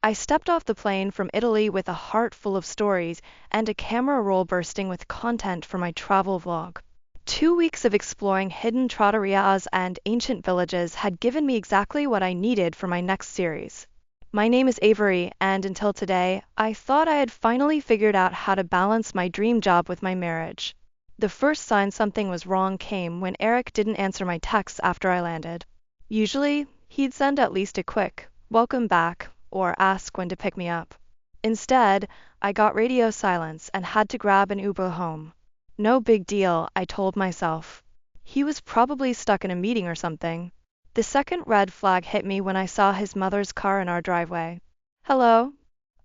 I stepped off the plane from Italy with a heart full of stories and a camera roll bursting with content for my travel vlog. 2 weeks of exploring hidden trattorias and ancient villages had given me exactly what I needed for my next series. My name is Avery, and until today, I thought I had finally figured out how to balance my dream job with my marriage. The first sign something was wrong came when Eric didn't answer my texts after I landed. Usually, he'd send at least a quick, "Welcome back," or ask when to pick me up. Instead, I got radio silence and had to grab an Uber home. No big deal, I told myself. He was probably stuck in a meeting or something. The second red flag hit me when I saw his mother's car in our driveway. "Hello?"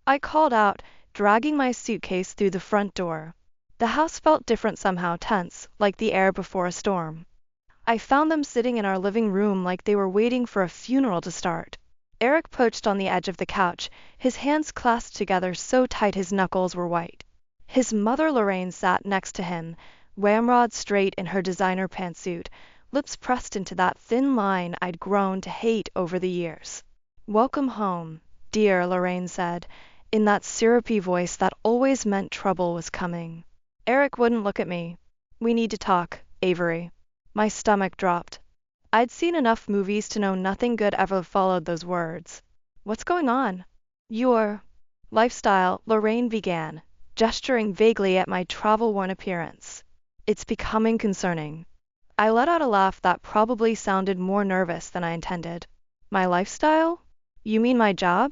I called out, dragging my suitcase through the front door. The house felt different somehow, tense, like the air before a storm. I found them sitting in our living room like they were waiting for a funeral to start. Eric perched on the edge of the couch, his hands clasped together so tight his knuckles were white. His mother Lorraine sat next to him, ramrod straight in her designer pantsuit, lips pressed into that thin line I'd grown to hate over the years. "Welcome home, dear," Lorraine said, in that syrupy voice that always meant trouble was coming. Eric wouldn't look at me. "We need to talk, Avery." My stomach dropped. I'd seen enough movies to know nothing good ever followed those words. "What's going on?" "Your lifestyle," Lorraine began, gesturing vaguely at my travel-worn appearance. "It's becoming concerning." I let out a laugh that probably sounded more nervous than I intended. "My lifestyle? You mean my job?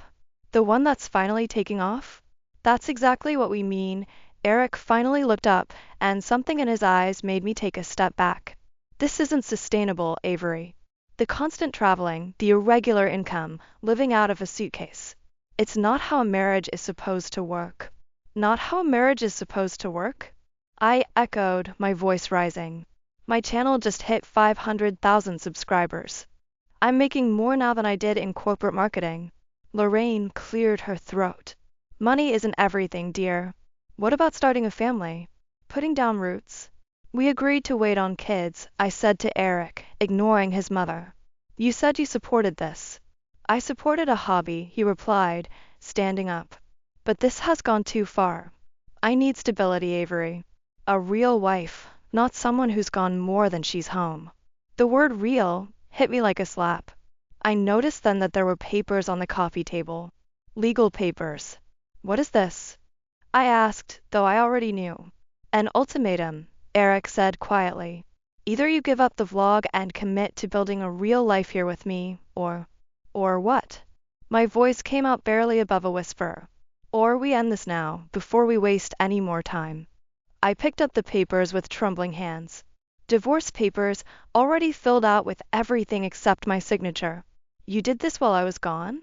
The one that's finally taking off?" "That's exactly what we mean." Eric finally looked up, and something in his eyes made me take a step back. "This isn't sustainable, Avery. The constant traveling, the irregular income, living out of a suitcase. It's not how a marriage is supposed to work." "Not how a marriage is supposed to work?" I echoed, my voice rising. "My channel just hit 500,000 subscribers. I'm making more now than I did in corporate marketing." Lorraine cleared her throat. "Money isn't everything, dear. What about starting a family? Putting down roots?" "We agreed to wait on kids," I said to Eric, ignoring his mother. "You said you supported this." "I supported a hobby," he replied, standing up. "But this has gone too far. I need stability, Avery. A real wife, not someone who's gone more than she's home." The word "real" hit me like a slap. I noticed then that there were papers on the coffee table. Legal papers. "What is this?" I asked, though I already knew. "An ultimatum," Eric said quietly. "Either you give up the vlog and commit to building a real life here with me, or..." "Or what?" My voice came out barely above a whisper. "Or we end this now, before we waste any more time." I picked up the papers with trembling hands. Divorce papers, already filled out with everything except my signature. "You did this while I was gone?"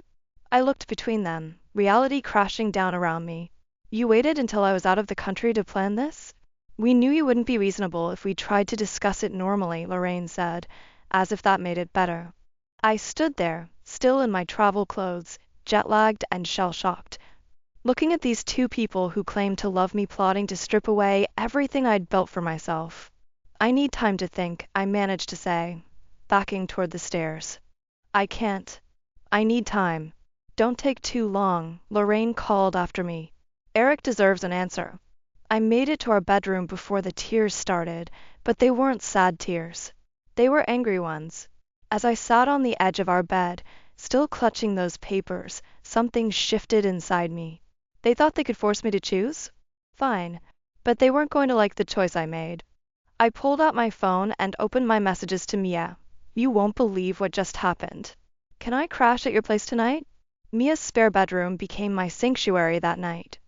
I looked between them, reality crashing down around me. "You waited until I was out of the country to plan this?" "We knew you wouldn't be reasonable if we tried to discuss it normally," Lorraine said, as if that made it better. I stood there, still in my travel clothes, jet-lagged and shell-shocked, looking at these two people who claimed to love me, plotting to strip away everything I'd built for myself. "I need time to think," I managed to say, backing toward the stairs. "I can't. I need time." "Don't take too long," Lorraine called after me. "Eric deserves an answer." I made it to our bedroom before the tears started, but they weren't sad tears. They were angry ones. As I sat on the edge of our bed, still clutching those papers, something shifted inside me. They thought they could force me to choose? Fine. But they weren't going to like the choice I made. I pulled out my phone and opened my messages to Mia. "You won't believe what just happened. Can I crash at your place tonight?" Mia's spare bedroom became my sanctuary that night.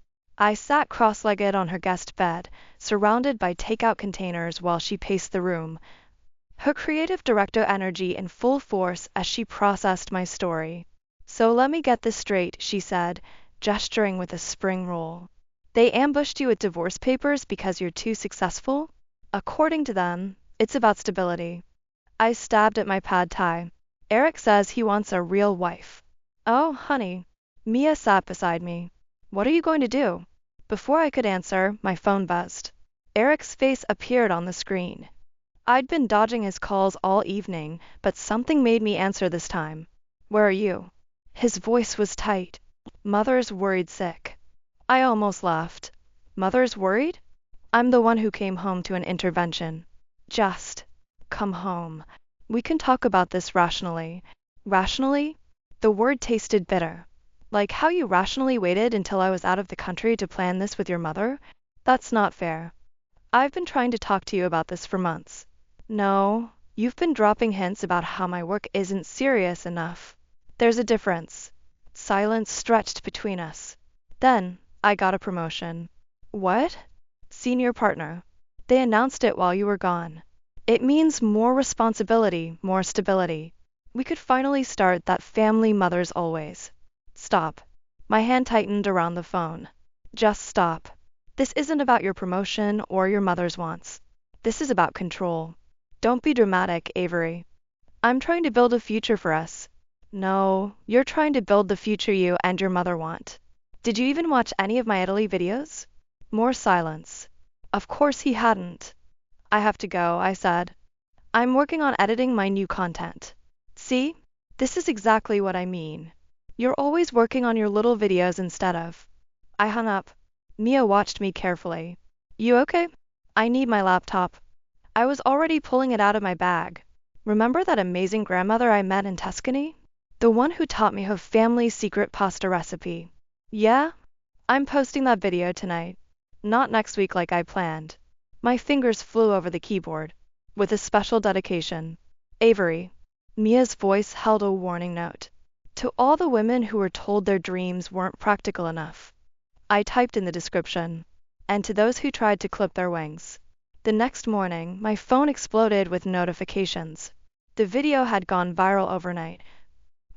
I sat cross-legged on her guest bed, surrounded by takeout containers while she paced the room, her creative director energy in full force as she processed my story. "So let me get this straight," she said, gesturing with a spring roll. "They ambushed you with divorce papers because you're too successful? According to them, it's about stability." I stabbed at my pad thai. "Eric says he wants a real wife." "Oh, honey." Mia sat beside me. "What are you going to do?" Before I could answer, my phone buzzed. Eric's face appeared on the screen. I'd been dodging his calls all evening, but something made me answer this time. "Where are you?" His voice was tight. Mother's worried sick. I almost laughed. Mother's worried? I'm the one who came home to an intervention. Just come home. We can talk about this rationally. Rationally? The word tasted bitter. Like how you rationally waited until I was out of the country to plan this with your mother? That's not fair. I've been trying to talk to you about this for months. No, you've been dropping hints about how my work isn't serious enough. There's a difference. Silence stretched between us. Then, I got a promotion. What? Senior partner. They announced it while you were gone. It means more responsibility, more stability. We could finally start that family mothers always. Stop. My hand tightened around the phone. Just stop. This isn't about your promotion or your mother's wants. This is about control. Don't be dramatic, Avery. I'm trying to build a future for us. No, you're trying to build the future you and your mother want. Did you even watch any of my Italy videos? More silence. Of course he hadn't. I have to go, I said. I'm working on editing my new content. See? This is exactly what I mean. You're always working on your little videos instead of. I hung up. Mia watched me carefully. You okay? I need my laptop. I was already pulling it out of my bag. Remember that amazing grandmother I met in Tuscany? The one who taught me her family's secret pasta recipe. Yeah? I'm posting that video tonight. Not next week like I planned. My fingers flew over the keyboard. With a special dedication. Avery. Mia's voice held a warning note. To all the women who were told their dreams weren't practical enough. I typed in the description. And to those who tried to clip their wings. The next morning, my phone exploded with notifications. The video had gone viral overnight,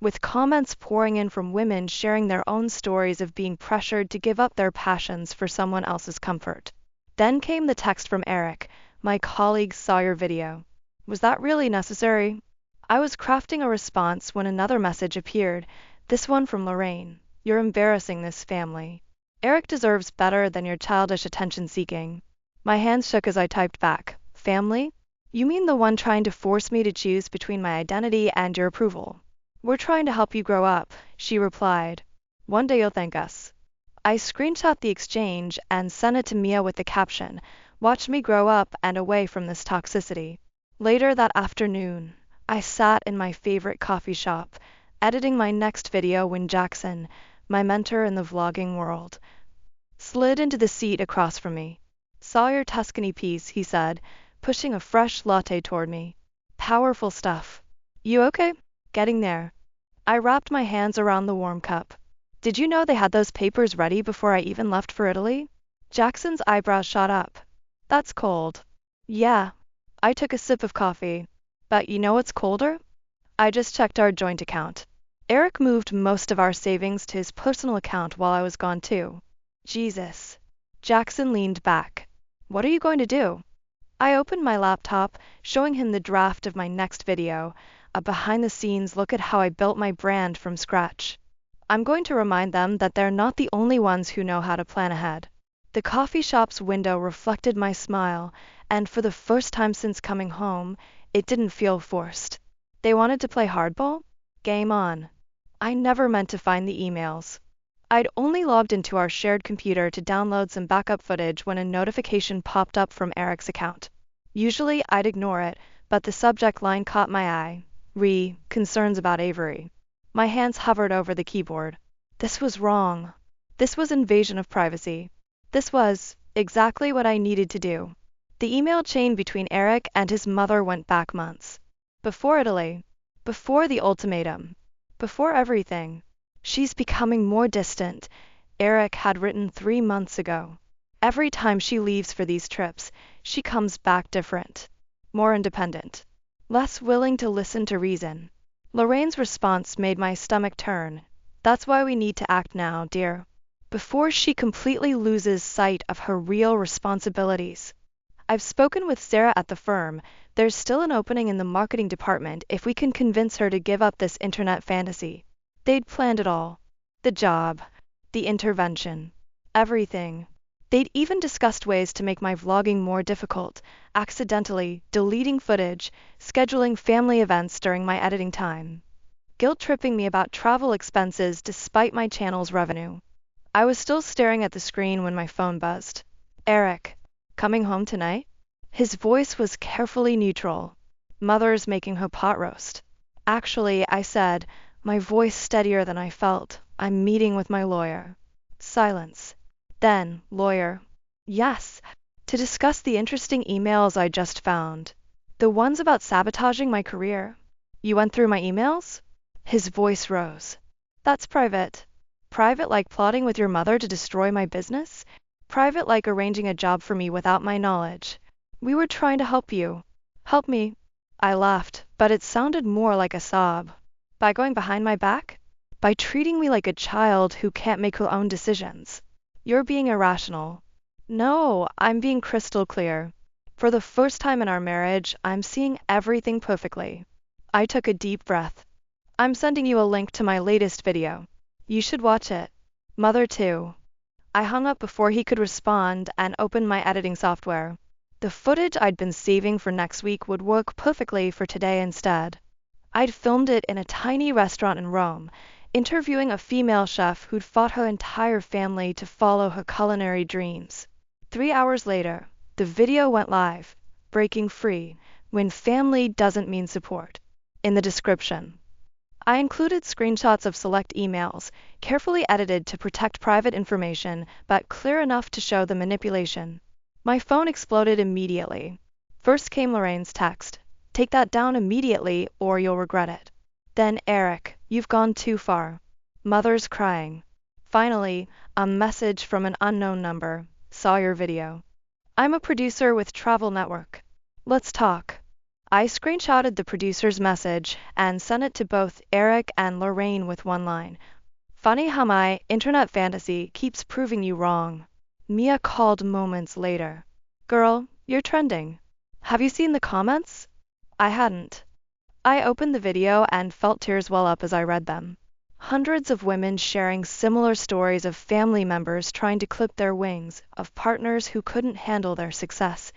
with comments pouring in from women sharing their own stories of being pressured to give up their passions for someone else's comfort. Then came the text from Eric. My colleagues saw your video. Was that really necessary? I was crafting a response when another message appeared, this one from Lorraine. You're embarrassing this family. Eric deserves better than your childish attention-seeking. My hands shook as I typed back. Family? You mean the one trying to force me to choose between my identity and your approval? We're trying to help you grow up, she replied. One day you'll thank us. I screenshot the exchange and sent it to Mia with the caption, watch me grow up and away from this toxicity. Later that afternoon, I sat in my favorite coffee shop, editing my next video when Jackson, my mentor in the vlogging world, slid into the seat across from me. Saw your Tuscany piece, he said, pushing a fresh latte toward me. Powerful stuff. You okay? Getting there. I wrapped my hands around the warm cup. Did you know they had those papers ready before I even left for Italy? Jackson's eyebrows shot up. That's cold. Yeah. I took a sip of coffee. But you know what's colder? I just checked our joint account. Eric moved most of our savings to his personal account while I was gone too. Jesus. Jackson leaned back. What are you going to do? I opened my laptop, showing him the draft of my next video, a behind-the-scenes look at how I built my brand from scratch. I'm going to remind them that they're not the only ones who know how to plan ahead. The coffee shop's window reflected my smile, and for the first time since coming home, it didn't feel forced. They wanted to play hardball? Game on. I never meant to find the emails. I'd only logged into our shared computer to download some backup footage when a notification popped up from Eric's account. Usually I'd ignore it, but the subject line caught my eye. Concerns about Avery. My hands hovered over the keyboard. This was wrong. This was invasion of privacy. This was exactly what I needed to do. The email chain between Eric and his mother went back months. Before Italy. Before the ultimatum. Before everything. She's becoming more distant, Eric had written 3 months ago. Every time she leaves for these trips, she comes back different. More independent. Less willing to listen to reason. Lorraine's response made my stomach turn. That's why we need to act now, dear. Before she completely loses sight of her real responsibilities. I've spoken with Sarah at the firm. There's still an opening in the marketing department if we can convince her to give up this internet fantasy. They'd planned it all. The job. The intervention. Everything. They'd even discussed ways to make my vlogging more difficult, accidentally deleting footage, scheduling family events during my editing time. guilt-tripping me about travel expenses despite my channel's revenue. I was still staring at the screen when my phone buzzed. Eric, coming home tonight? His voice was carefully neutral. Mother's making her pot roast. Actually, I said, my voice steadier than I felt. I'm meeting with my lawyer. Silence. Then, lawyer. Yes, to discuss the interesting emails I just found. The ones about sabotaging my career. You went through my emails? His voice rose. That's private. Private like plotting with your mother to destroy my business? Private like arranging a job for me without my knowledge. We were trying to help you. Help me. I laughed, but it sounded more like a sob. By going behind my back? By treating me like a child who can't make her own decisions. You're being irrational. No, I'm being crystal clear. For the first time in our marriage, I'm seeing everything perfectly. I took a deep breath. I'm sending you a link to my latest video. You should watch it. Mother too. I hung up before he could respond and opened my editing software. The footage I'd been saving for next week would work perfectly for today instead. I'd filmed it in a tiny restaurant in Rome, interviewing a female chef who'd fought her entire family to follow her culinary dreams. 3 hours later, the video went live, breaking free, when family doesn't mean support. In the description, I included screenshots of select emails, carefully edited to protect private information, but clear enough to show the manipulation. My phone exploded immediately. First came Lorraine's text. Take that down immediately or you'll regret it. Then Eric, you've gone too far. Mother's crying. Finally, a message from an unknown number. Saw your video. I'm a producer with Travel Network. Let's talk. I screenshotted the producer's message and sent it to both Eric and Lorraine with one line. Funny how my internet fantasy keeps proving you wrong. Mia called moments later. Girl, you're trending. Have you seen the comments? I hadn't. I opened the video and felt tears well up as I read them. Hundreds of women sharing similar stories of family members trying to clip their wings, of partners who couldn't handle their success,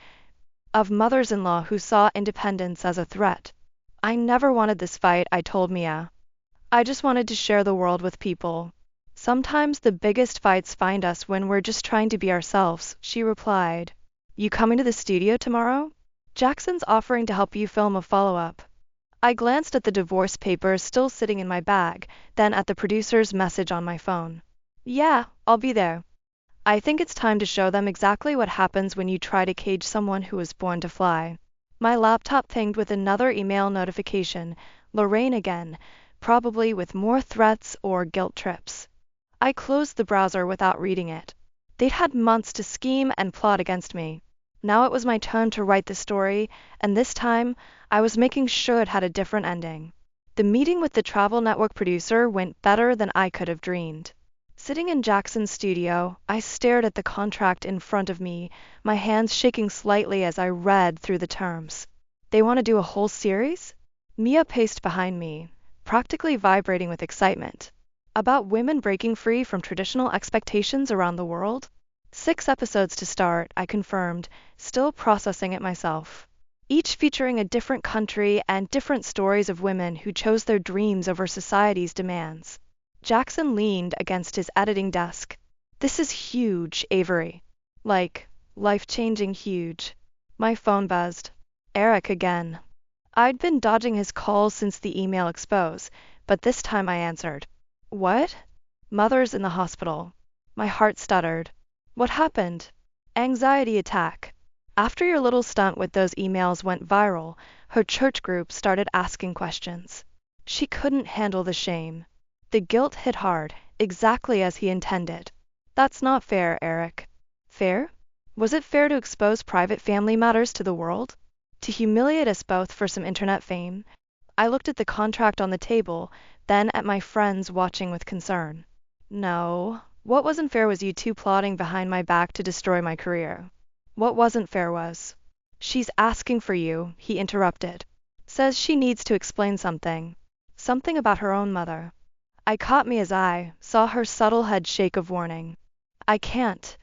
of mothers-in-law who saw independence as a threat. I never wanted this fight, I told Mia. I just wanted to share the world with people. Sometimes the biggest fights find us when we're just trying to be ourselves, she replied. You coming to the studio tomorrow? Jackson's offering to help you film a follow-up. I glanced at the divorce papers still sitting in my bag, then at the producer's message on my phone. Yeah, I'll be there. I think it's time to show them exactly what happens when you try to cage someone who was born to fly. My laptop pinged with another email notification, Lorraine again, probably with more threats or guilt trips. I closed the browser without reading it. They'd had months to scheme and plot against me. Now it was my turn to write the story, and this time I was making sure it had a different ending. The meeting with the Travel Network producer went better than I could have dreamed. Sitting in Jackson's studio, I stared at the contract in front of me, my hands shaking slightly as I read through the terms. They want to do a whole series? Mia paced behind me, practically vibrating with excitement. About women breaking free from traditional expectations around the world? 6 episodes to start, I confirmed, still processing it myself. Each featuring a different country and different stories of women who chose their dreams over society's demands. Jackson leaned against his editing desk. This is huge, Avery. Like, life-changing huge. My phone buzzed. Eric again. I'd been dodging his calls since the email expose, but this time I answered. What? Mother's in the hospital. My heart stuttered. What happened? Anxiety attack. After your little stunt with those emails went viral, her church group started asking questions. She couldn't handle the shame. The guilt hit hard, exactly as he intended. That's not fair, Eric. Fair? Was it fair to expose private family matters to the world? To humiliate us both for some internet fame? I looked at the contract on the table, then at my friends watching with concern. No, what wasn't fair was you two plotting behind my back to destroy my career. What wasn't fair was, she's asking for you, he interrupted. Says she needs to explain something. Something about her own mother. I caught Mia's eye, saw her subtle head shake of warning. I can't.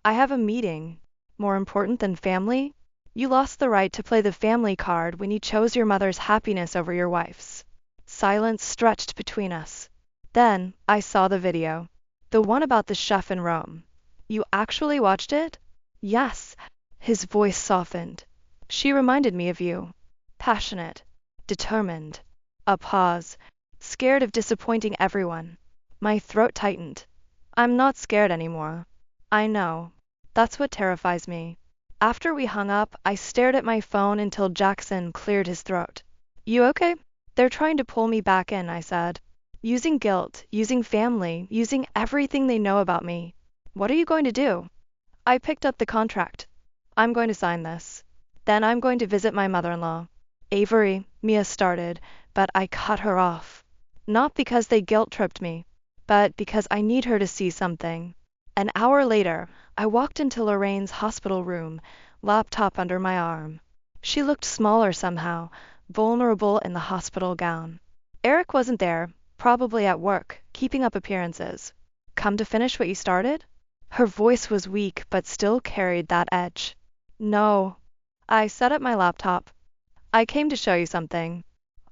I have a meeting. More important than family? You lost the right to play the family card when you chose your mother's happiness over your wife's. Silence stretched between us. Then I saw the video. The one about the chef in Rome. You actually watched it? Yes. His voice softened. She reminded me of you. Passionate. Determined. A pause. Scared of disappointing everyone. My throat tightened. I'm not scared anymore. I know. That's what terrifies me. After we hung up, I stared at my phone until Jackson cleared his throat. You okay? They're trying to pull me back in, I said. Using guilt, using family, using everything they know about me. What are you going to do? I picked up the contract. I'm going to sign this. Then I'm going to visit my mother-in-law. Avery, Mia started, but I cut her off. Not because they guilt-tripped me, but because I need her to see something. An hour later, I walked into Lorraine's hospital room, laptop under my arm. She looked smaller somehow, vulnerable in the hospital gown. Eric wasn't there, probably at work, keeping up appearances. Come to finish what you started? Her voice was weak but still carried that edge. No. I set up my laptop. I came to show you something.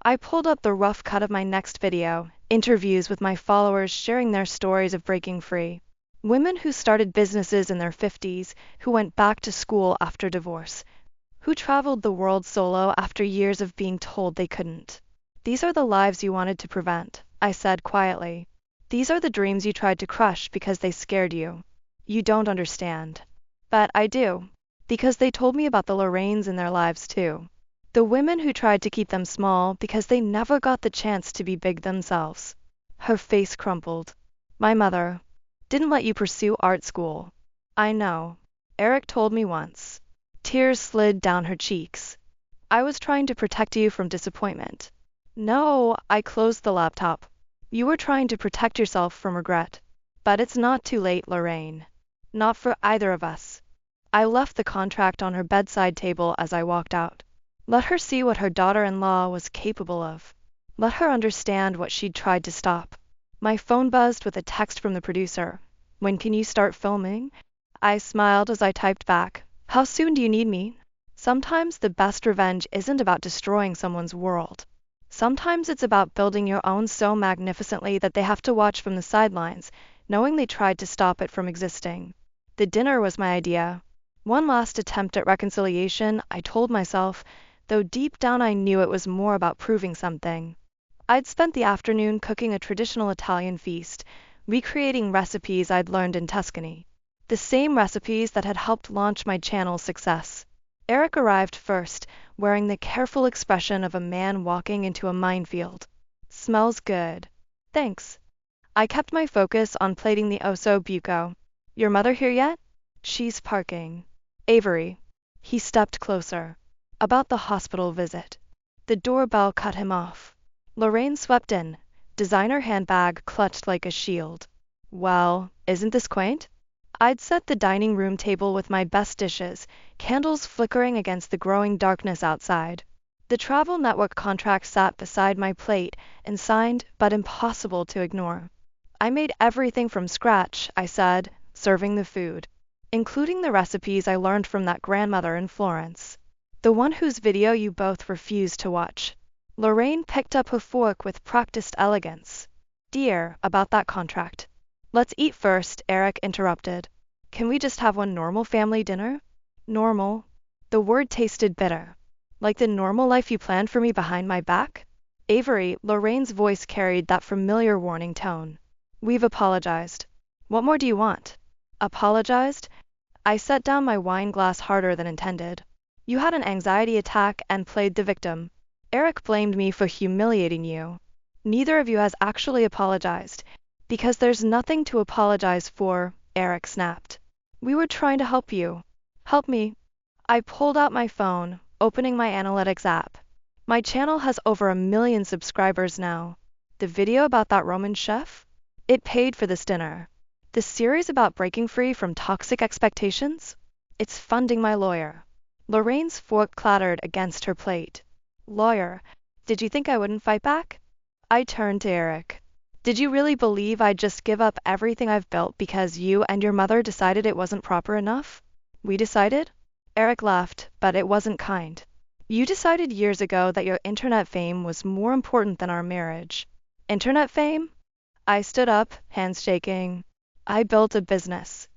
I pulled up the rough cut of my next video, interviews with my followers sharing their stories of breaking free. Women who started businesses in their 50s, who went back to school after divorce, who traveled the world solo after years of being told they couldn't. These are the lives you wanted to prevent, I said quietly. These are the dreams you tried to crush because they scared you. You don't understand. But I do, because they told me about the Lorraines in their lives too. The women who tried to keep them small because they never got the chance to be big themselves. Her face crumpled. My mother didn't let you pursue art school. I know. Eric told me once. Tears slid down her cheeks. I was trying to protect you from disappointment. No, I closed the laptop. You were trying to protect yourself from regret. But it's not too late, Lorraine. Not for either of us. I left the contract on her bedside table as I walked out. Let her see what her daughter-in-law was capable of. Let her understand what she'd tried to stop. My phone buzzed with a text from the producer. When can you start filming? I smiled as I typed back. How soon do you need me? Sometimes the best revenge isn't about destroying someone's world. Sometimes it's about building your own so magnificently that they have to watch from the sidelines, knowing they tried to stop it from existing. The dinner was my idea. One last attempt at reconciliation, I told myself, though deep down I knew it was more about proving something. I'd spent the afternoon cooking a traditional Italian feast, recreating recipes I'd learned in Tuscany. The same recipes that had helped launch my channel's success. Eric arrived first, wearing the careful expression of a man walking into a minefield. Smells good. Thanks. I kept my focus on plating the osso buco. Your mother here yet? She's parking. Avery. He stepped closer. About the hospital visit. The doorbell cut him off. Lorraine swept in, designer handbag clutched like a shield. Well, isn't this quaint? I'd set the dining room table with my best dishes, candles flickering against the growing darkness outside. The travel network contract sat beside my plate and signed, but impossible to ignore. I made everything from scratch, I said, serving the food, including the recipes I learned from that grandmother in Florence. The one whose video you both refused to watch. Lorraine picked up her fork with practiced elegance. Dear, about that contract. Let's eat first, Eric interrupted. Can we just have one normal family dinner? Normal? The word tasted bitter. Like the normal life you planned for me behind my back? Avery, Lorraine's voice carried that familiar warning tone. We've apologized. What more do you want? Apologized? I set down my wine glass harder than intended. You had an anxiety attack and played the victim. Eric blamed me for humiliating you. Neither of you has actually apologized, because there's nothing to apologize for, Eric snapped. We were trying to help you. Help me. I pulled out my phone, opening my analytics app. My channel has over 1 million subscribers now. The video about that Roman chef? It paid for this dinner. The series about breaking free from toxic expectations? It's funding my lawyer. Lorraine's fork clattered against her plate. Lawyer, did you think I wouldn't fight back? I turned to Eric. Did you really believe I'd just give up everything I've built because you and your mother decided it wasn't proper enough? We decided? Eric laughed, but it wasn't kind. You decided years ago that your internet fame was more important than our marriage. Internet fame? I stood up, hands shaking. I built a business.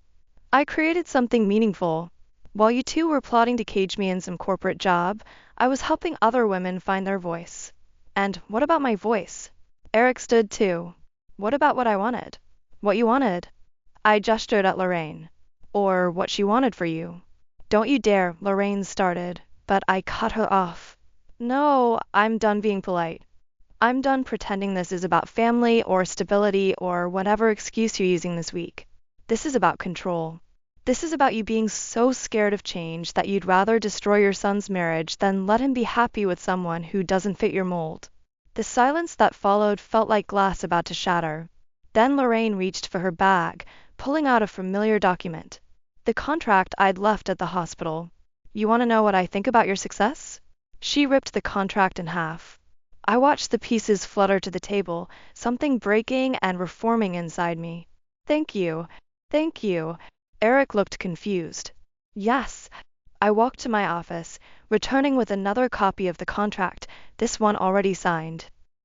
I created something meaningful. While you two were plotting to cage me in some corporate job, I was helping other women find their voice. And what about my voice? Eric stood too. What about what I wanted? What you wanted? I gestured at Lorraine. Or what she wanted for you. Don't you dare, Lorraine started, but I cut her off. No, I'm done being polite. I'm done pretending this is about family or stability or whatever excuse you're using this week. This is about control. This is about you being so scared of change that you'd rather destroy your son's marriage than let him be happy with someone who doesn't fit your mold. The silence that followed felt like glass about to shatter. Then Lorraine reached for her bag, pulling out a familiar document. The contract I'd left at the hospital. You want to know what I think about your success? She ripped the contract in half. I watched the pieces flutter to the table, something breaking and reforming inside me. Thank you. Thank you. Eric looked confused. Yes. I walked to my office, returning with another copy of the contract, this one already signed.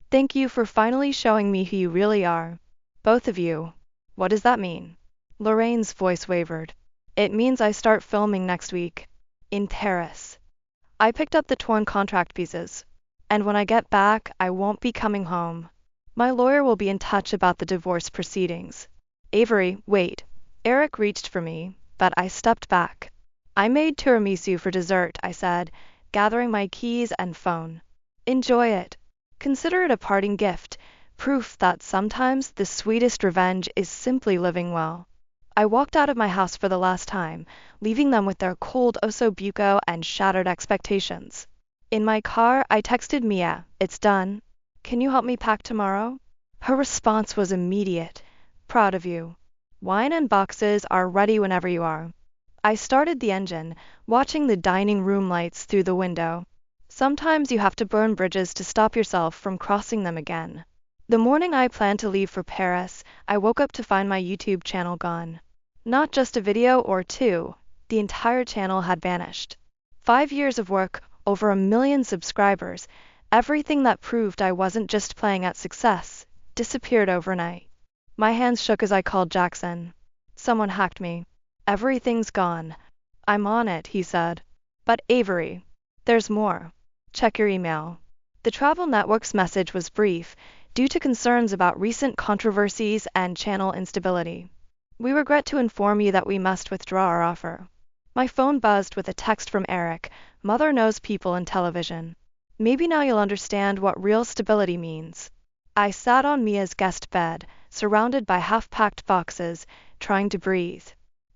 Thank you for finally showing me who you really are. Both of you. What does that mean? Lorraine's voice wavered. It means I start filming next week. In Paris. I picked up the torn contract pieces. And when I get back, I won't be coming home. My lawyer will be in touch about the divorce proceedings. Avery, wait. Eric reached for me, but I stepped back. I made tiramisu for dessert, I said, gathering my keys and phone. Enjoy it. Consider it a parting gift, proof that sometimes the sweetest revenge is simply living well. I walked out of my house for the last time, leaving them with their cold osso buco and shattered expectations. In my car, I texted Mia, it's done. Can you help me pack tomorrow? Her response was immediate. Proud of you. Wine and boxes are ready whenever you are. I started the engine, watching the dining room lights through the window. Sometimes you have to burn bridges to stop yourself from crossing them again. The morning I planned to leave for Paris, I woke up to find my YouTube channel gone. Not just a video or two, the entire channel had vanished. 5 years of work, over 1 million subscribers, everything that proved I wasn't just playing at success, disappeared overnight. My hands shook as I called Jackson. Someone hacked me. Everything's gone. I'm on it, he said. But Avery, there's more. Check your email. The travel network's message was brief, due to concerns about recent controversies and channel instability. We regret to inform you that we must withdraw our offer. My phone buzzed with a text from Eric. Mother knows people in television. Maybe now you'll understand what real stability means. I sat on Mia's guest bed, surrounded by half-packed boxes, trying to breathe.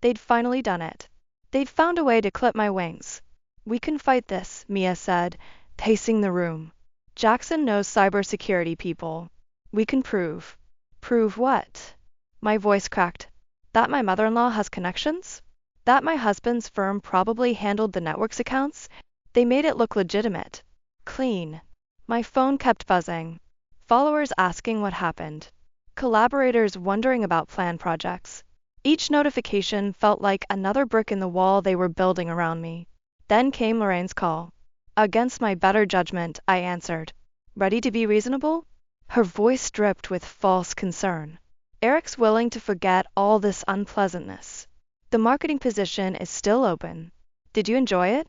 They'd finally done it. They'd found a way to clip my wings. We can fight this, Mia said, pacing the room. Jackson knows cybersecurity people. We can prove. Prove what? My voice cracked. That my mother-in-law has connections? That my husband's firm probably handled the network's accounts? They made it look legitimate. Clean. My phone kept buzzing. Followers asking what happened. Collaborators wondering about planned projects. Each notification felt like another brick in the wall they were building around me. Then came Lorraine's call. Against my better judgment, I answered. Ready to be reasonable? Her voice dripped with false concern. Eric's willing to forget all this unpleasantness. The marketing position is still open. Did you enjoy it?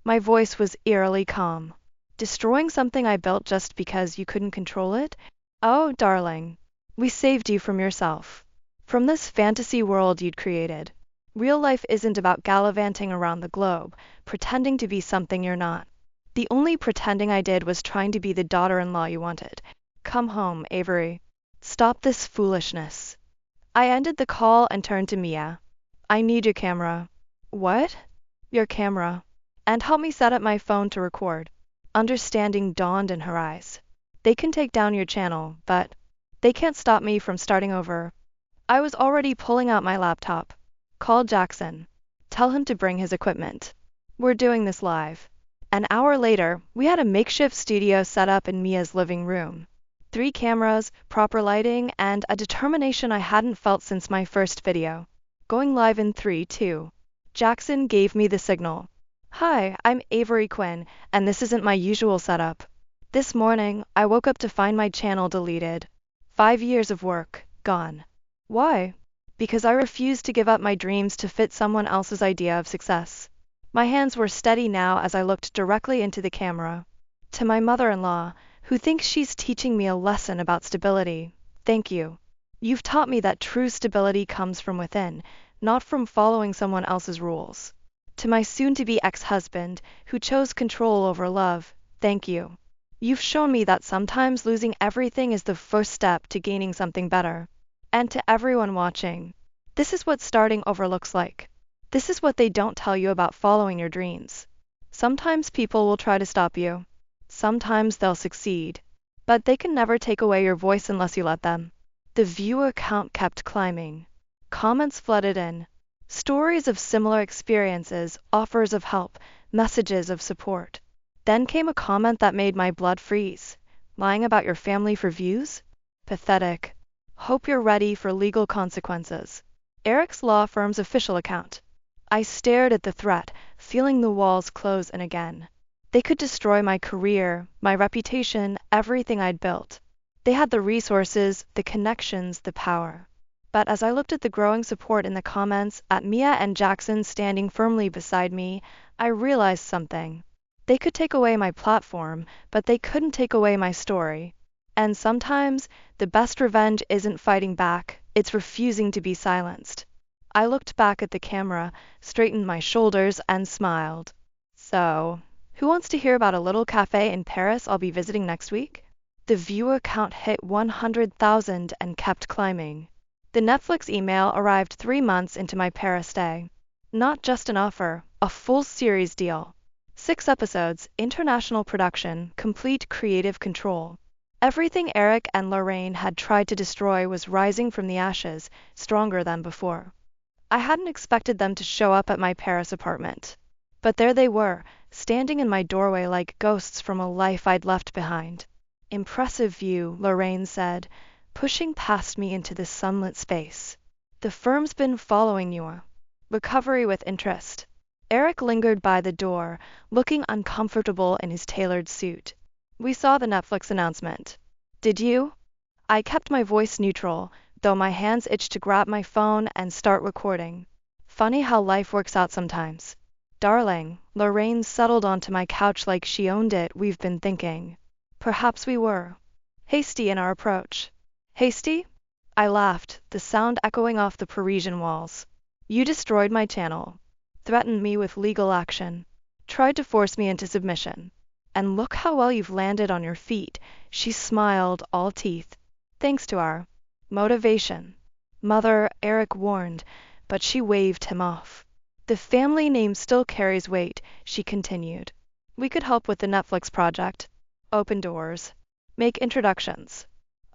My voice was eerily calm. Destroying something I built just because you couldn't control it? Oh, darling. We saved you from yourself. From this fantasy world you'd created. Real life isn't about gallivanting around the globe, pretending to be something you're not. The only pretending I did was trying to be the daughter-in-law you wanted. Come home, Avery. Stop this foolishness. I ended the call and turned to Mia. I need your camera. What? Your camera. And help me set up my phone to record. Understanding dawned in her eyes. They can take down your channel, but they can't stop me from starting over. I was already pulling out my laptop. Call Jackson. Tell him to bring his equipment. We're doing this live. An hour later, we had a makeshift studio set up in Mia's living room. 3 cameras, proper lighting, and a determination I hadn't felt since my first video. Going live in 3, 2. Jackson gave me the signal. Hi, I'm Avery Quinn, and this isn't my usual setup. This morning, I woke up to find my channel deleted. 5 years of work, gone. Why? Because I refused to give up my dreams to fit someone else's idea of success. My hands were steady now as I looked directly into the camera. To my mother-in-law, who thinks she's teaching me a lesson about stability, thank you. You've taught me that true stability comes from within, not from following someone else's rules. To my soon-to-be ex-husband, who chose control over love, thank you. You've shown me that sometimes losing everything is the first step to gaining something better. And to everyone watching, this is what starting over looks like. This is what they don't tell you about following your dreams. Sometimes people will try to stop you. Sometimes they'll succeed. But they can never take away your voice unless you let them. The viewer count kept climbing. Comments flooded in. Stories of similar experiences, offers of help, messages of support. Then came a comment that made my blood freeze. Lying about your family for views? Pathetic. Hope you're ready for legal consequences. Eric's law firm's official account. I stared at the threat, feeling the walls close in again. They could destroy my career, my reputation, everything I'd built. They had the resources, the connections, the power. But as I looked at the growing support in the comments, at Mia and Jackson standing firmly beside me, I realized something. They could take away my platform, but they couldn't take away my story. And sometimes, the best revenge isn't fighting back, it's refusing to be silenced. I looked back at the camera, straightened my shoulders, and smiled. So, who wants to hear about a little cafe in Paris I'll be visiting next week? The viewer count hit 100,000 and kept climbing. The Netflix email arrived 3 months into my Paris stay. Not just an offer, a full series deal. 6 episodes, international production, complete creative control. Everything Eric and Lorraine had tried to destroy was rising from the ashes, stronger than before. I hadn't expected them to show up at my Paris apartment. But there they were, standing in my doorway like ghosts from a life I'd left behind. Impressive view, Lorraine said, pushing past me into the sunlit space. The firm's been following you. Recovery with interest. Eric lingered by the door, looking uncomfortable in his tailored suit. We saw the Netflix announcement. Did you? I kept my voice neutral, though my hands itched to grab my phone and start recording. Funny how life works out sometimes. Darling, Lorraine settled onto my couch like she owned it. We've been thinking. Perhaps we were hasty in our approach. Hasty? I laughed, the sound echoing off the Parisian walls. You destroyed my channel. Threatened me with legal action. Tried to force me into submission. And look how well you've landed on your feet. She smiled, all teeth. Thanks to our motivation. Mother, Eric warned, but she waved him off. The family name still carries weight, she continued. We could help with the Netflix project. Open doors. Make introductions.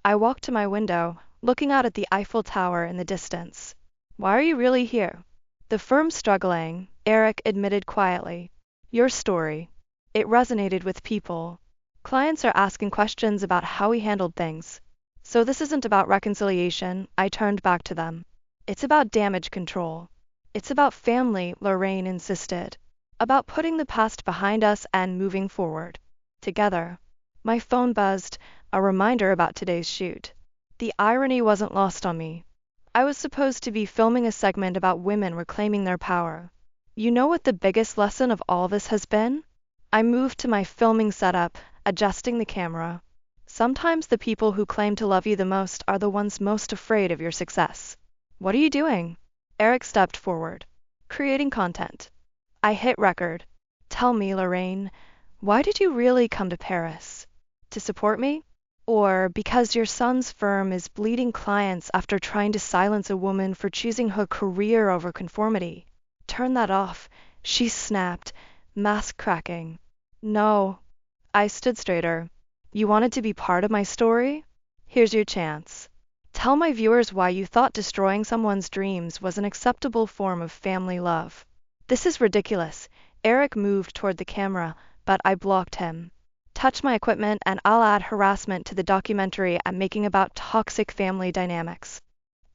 I walked to my window, looking out at the Eiffel Tower in the distance. Why are you really here? The firm's struggling, Eric admitted quietly. Your story. It resonated with people. Clients are asking questions about how we handled things. So this isn't about reconciliation, I turned back to them. It's about damage control. It's about family, Lorraine insisted. About putting the past behind us and moving forward. Together. My phone buzzed, a reminder about today's shoot. The irony wasn't lost on me. I was supposed to be filming a segment about women reclaiming their power. You know what the biggest lesson of all this has been? I moved to my filming setup, adjusting the camera. Sometimes the people who claim to love you the most are the ones most afraid of your success. What are you doing? Eric stepped forward. Creating content. I hit record. Tell me, Lorraine, why did you really come to Paris? To support me? Or because your son's firm is bleeding clients after trying to silence a woman for choosing her career over conformity? Turn that off, she snapped, mask cracking. No. I stood straighter. You wanted to be part of my story? Here's your chance. Tell my viewers why you thought destroying someone's dreams was an acceptable form of family love. This is ridiculous. Eric moved toward the camera, but I blocked him. Touch my equipment and I'll add harassment to the documentary I'm making about toxic family dynamics.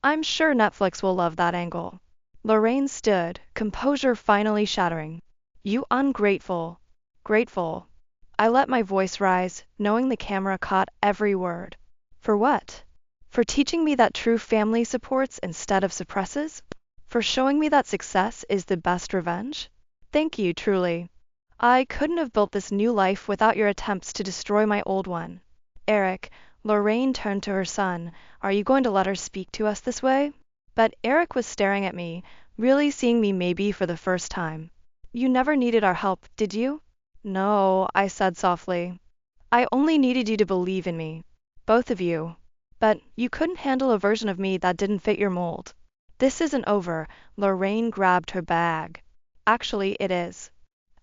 I'm sure Netflix will love that angle. Lorraine stood, composure finally shattering. You ungrateful. Grateful. I let my voice rise, knowing the camera caught every word. For what? For teaching me that true family supports instead of suppresses? For showing me that success is the best revenge? Thank you, truly. I couldn't have built this new life without your attempts to destroy my old one. Eric, Lorraine turned to her son. Are you going to let her speak to us this way? But Eric was staring at me, really seeing me maybe for the first time. You never needed our help, did you? No, I said softly. I only needed you to believe in me. Both of you. But you couldn't handle a version of me that didn't fit your mold. This isn't over. Lorraine grabbed her bag. Actually, it is.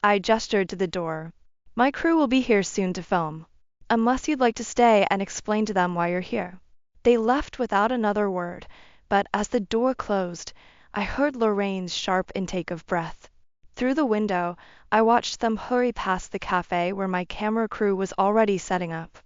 I gestured to the door. My crew will be here soon to film. Unless you'd like to stay and explain to them why you're here. They left without another word, but as the door closed, I heard Lorraine's sharp intake of breath. Through the window, I watched them hurry past the cafe where my camera crew was already setting up.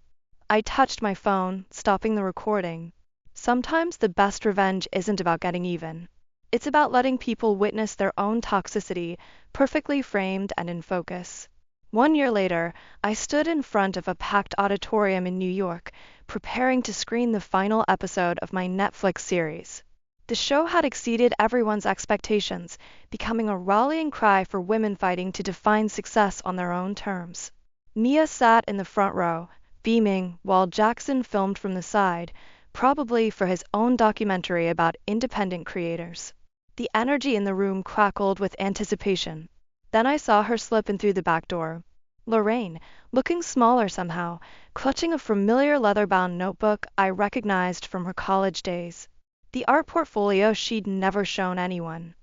I touched my phone, stopping the recording. Sometimes the best revenge isn't about getting even. It's about letting people witness their own toxicity, perfectly framed and in focus. 1 year later, I stood in front of a packed auditorium in New York, preparing to screen the final episode of my Netflix series. The show had exceeded everyone's expectations, becoming a rallying cry for women fighting to define success on their own terms. Mia sat in the front row, beaming, while Jackson filmed from the side, probably for his own documentary about independent creators. The energy in the room crackled with anticipation. Then I saw her slip in through the back door. Lorraine, looking smaller somehow, clutching a familiar leather-bound notebook I recognized from her college days. The art portfolio she'd never shown anyone.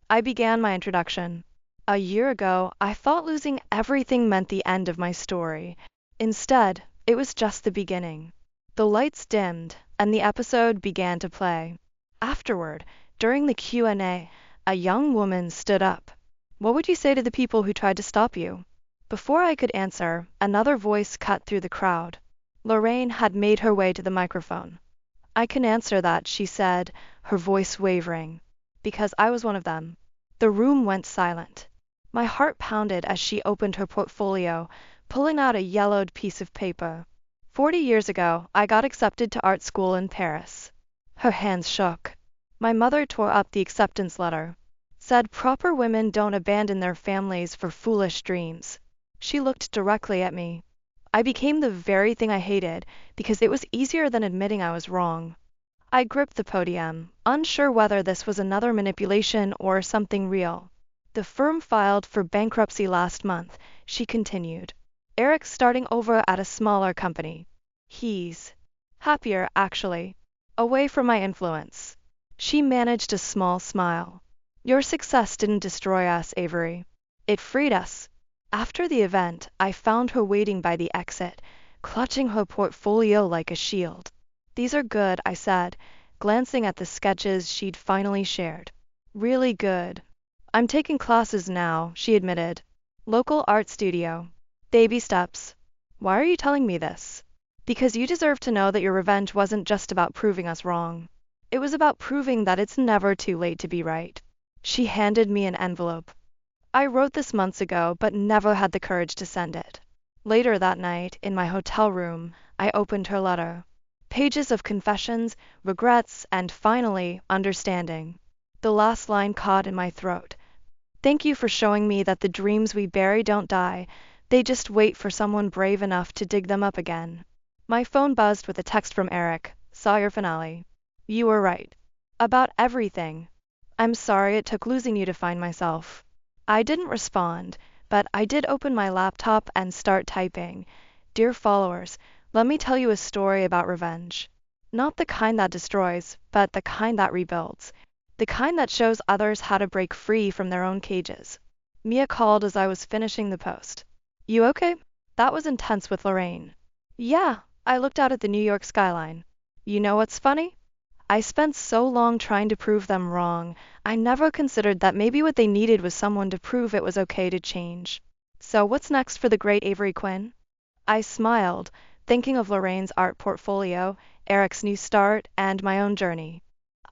I began my introduction. A year ago, I thought losing everything meant the end of my story. Instead, it was just the beginning. The lights dimmed, and the episode began to play. Afterward, during the Q&A, a young woman stood up. What would you say to the people who tried to stop you? Before I could answer, another voice cut through the crowd. Lorraine had made her way to the microphone. I can answer that, she said, her voice wavering. Because I was one of them. The room went silent. My heart pounded as she opened her portfolio, pulling out a yellowed piece of paper. 40 years ago, I got accepted to art school in Paris. Her hands shook. My mother tore up the acceptance letter. Said proper women don't abandon their families for foolish dreams. She looked directly at me. I became the very thing I hated because it was easier than admitting I was wrong. I gripped the podium, unsure whether this was another manipulation or something real. The firm filed for bankruptcy last month, she continued. Eric's starting over at a smaller company. He's happier, actually. Away from my influence. She managed a small smile. Your success didn't destroy us, Avery. It freed us. After the event, I found her waiting by the exit, clutching her portfolio like a shield. These are good, I said, glancing at the sketches she'd finally shared. Really good. I'm taking classes now, she admitted. Local art studio. Baby steps. Why are you telling me this? Because you deserve to know that your revenge wasn't just about proving us wrong. It was about proving that it's never too late to be right. She handed me an envelope. I wrote this months ago, but never had the courage to send it. Later that night, in my hotel room, I opened her letter. Pages of confessions, regrets, and finally, understanding. The last line caught in my throat. Thank you for showing me that the dreams we bury don't die. They just wait for someone brave enough to dig them up again. My phone buzzed with a text from Eric. Saw your finale. You were right. About everything. I'm sorry it took losing you to find myself. I didn't respond, but I did open my laptop and start typing. Dear followers, let me tell you a story about revenge. Not the kind that destroys, but the kind that rebuilds. The kind that shows others how to break free from their own cages. Mia called as I was finishing the post. You okay? That was intense with Lorraine. Yeah, I looked out at the New York skyline. You know what's funny? I spent so long trying to prove them wrong, I never considered that maybe what they needed was someone to prove it was okay to change. So what's next for the great Avery Quinn? I smiled, thinking of Lorraine's art portfolio, Eric's new start, and my own journey.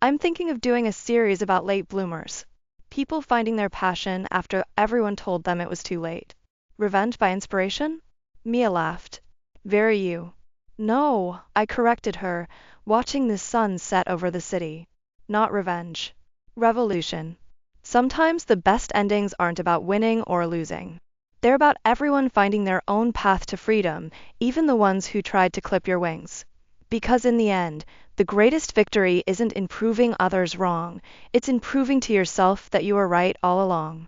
I'm thinking of doing a series about late bloomers. People finding their passion after everyone told them it was too late. Revenge by inspiration? Mia laughed. Very you. No, I corrected her, watching the sun set over the city. Not revenge. Revolution. Sometimes the best endings aren't about winning or losing. They're about everyone finding their own path to freedom, even the ones who tried to clip your wings. Because in the end, the greatest victory isn't in proving others wrong, it's in proving to yourself that you were right all along.